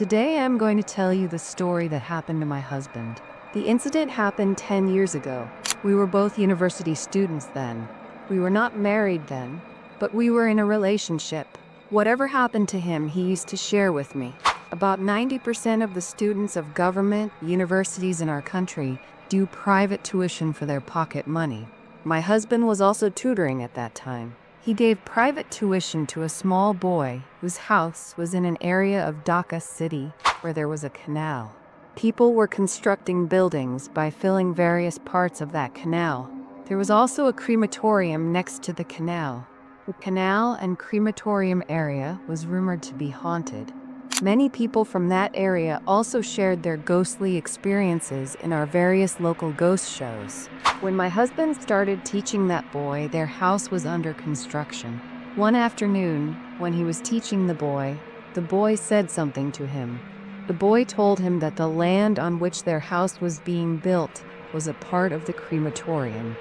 Today I'm going to tell you the story that happened to my husband. The incident happened 10 years ago. We were both university students then. We were not married then, but we were in a relationship. Whatever happened to him, he used to share with me. About 90% of the students of government universities in our country do private tuition for their pocket money. My husband was also tutoring at that time. He gave private tuition to a small boy whose house was in an area of Dhaka city where there was a canal. People were constructing buildings by filling various parts of that canal. There was also a crematorium next to the canal. The canal and crematorium area was rumored to be haunted. Many people from that area also shared their ghostly experiences in our various local ghost shows. When my husband started teaching that boy, their house was under construction. One afternoon, when he was teaching the boy said something to him. The boy told him that the land on which their house was being built was a part of the crematorium.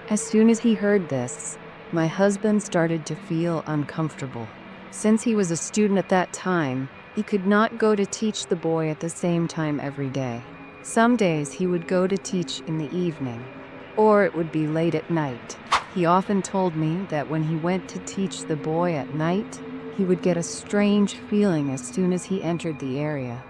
As soon as he heard this, my husband started to feel uncomfortable. Since he was a student at that time, he could not go to teach the boy at the same time every day. Some days he would go to teach in the evening, or it would be late at night. He often told me that when he went to teach the boy at night, he would get a strange feeling as soon as he entered the area.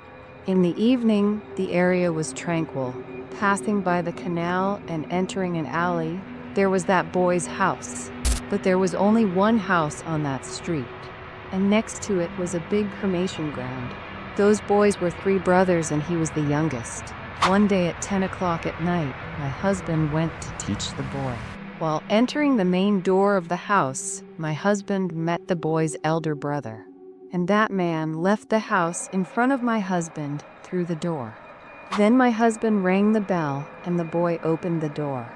In the evening, the area was tranquil. Passing by the canal and entering an alley, there was that boy's house. But there was only one house on that street, and next to it was a big cremation ground. Those boys were 3 brothers and he was the youngest. One day at 10 o'clock at night, my husband went to teach the boy. While entering the main door of the house, my husband met the boy's elder brother, and that man left the house in front of my husband through the door. Then my husband rang the bell and the boy opened the door.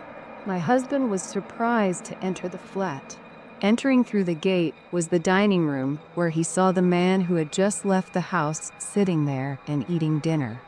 My husband was surprised to enter the flat. Entering through the gate was the dining room where he saw the man who had just left the house sitting there and eating dinner.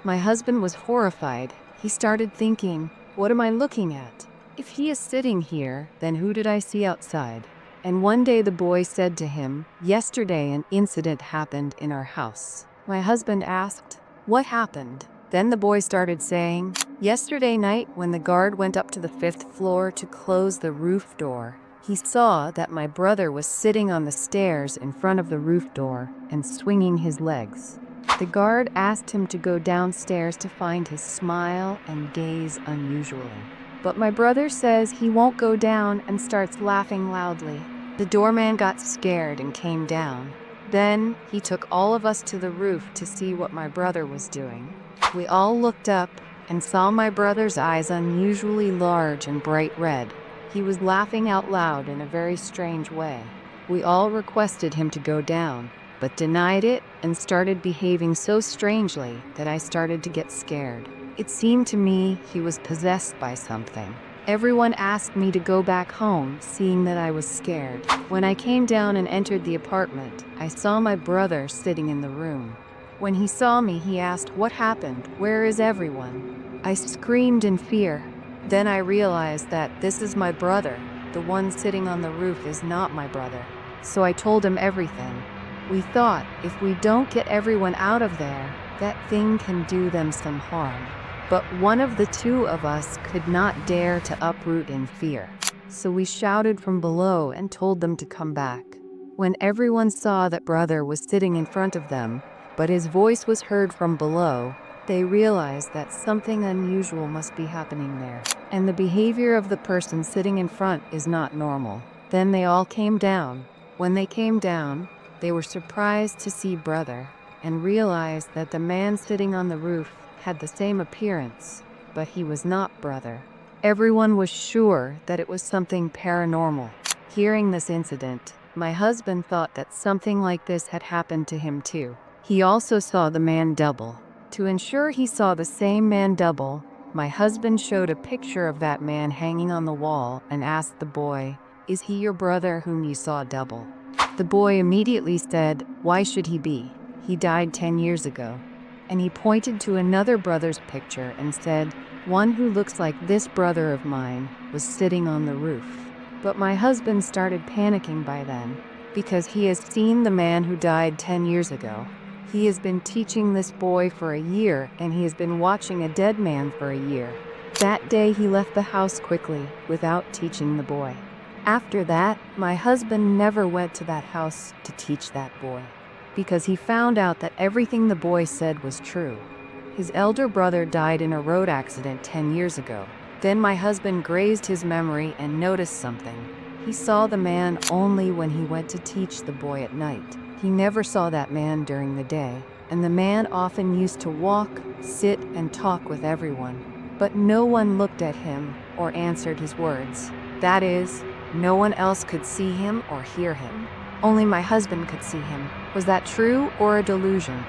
My husband was horrified. He started thinking, what am I looking at? If he is sitting here, then who did I see outside? And one day the boy said to him, yesterday an incident happened in our house. My husband asked, what happened? Then the boy started saying, yesterday night when the guard went up to the 5th floor to close the roof door, he saw that my brother was sitting on the stairs in front of the roof door and swinging his legs. The guard asked him to go downstairs to find his smile and gaze unusually. But my brother says he won't go down and starts laughing loudly. The doorman got scared and came down. Then he took all of us to the roof to see what my brother was doing. We all looked up and saw my brother's eyes unusually large and bright red. He was laughing out loud in a very strange way. We all requested him to go down, but denied it and started behaving so strangely that I started to get scared. It seemed to me he was possessed by something. Everyone asked me to go back home, seeing that I was scared. When I came down and entered the apartment, I saw my brother sitting in the room. When he saw me, he asked, what happened? Where is everyone? I screamed in fear. Then I realized that this is my brother. The one sitting on the roof is not my brother. So I told him everything. We thought if we don't get everyone out of there, that thing can do them some harm. But one of the 2 of us could not dare to uproot in fear. So we shouted from below and told them to come back. When everyone saw that brother was sitting in front of them, but his voice was heard from below, they realized that something unusual must be happening there, and the behavior of the person sitting in front is not normal. Then they all came down. When they came down, they were surprised to see brother, and realized that the man sitting on the roof had the same appearance, but he was not brother. Everyone was sure that it was something paranormal. Hearing this incident, my husband thought that something like this had happened to him too. He also saw the man double. To ensure he saw the same man double, my husband showed a picture of that man hanging on the wall and asked the boy, is he your brother whom you saw double? The boy immediately said, why should he be? He died 10 years ago. And he pointed to another brother's picture and said, one who looks like this brother of mine was sitting on the roof. But my husband started panicking by then, because he has seen the man who died 10 years ago. He has been teaching this boy for a year, and he has been watching a dead man for a year. That day he left the house quickly, without teaching the boy. After that, my husband never went to that house to teach that boy, because he found out that everything the boy said was true. His elder brother died in a road accident 10 years ago. Then my husband grazed his memory and noticed something. He saw the man only when he went to teach the boy at night. He never saw that man during the day, and the man often used to walk, sit, and talk with everyone. But no one looked at him or answered his words. That is, no one else could see him or hear him. Only my husband could see him. Was that true or a delusion?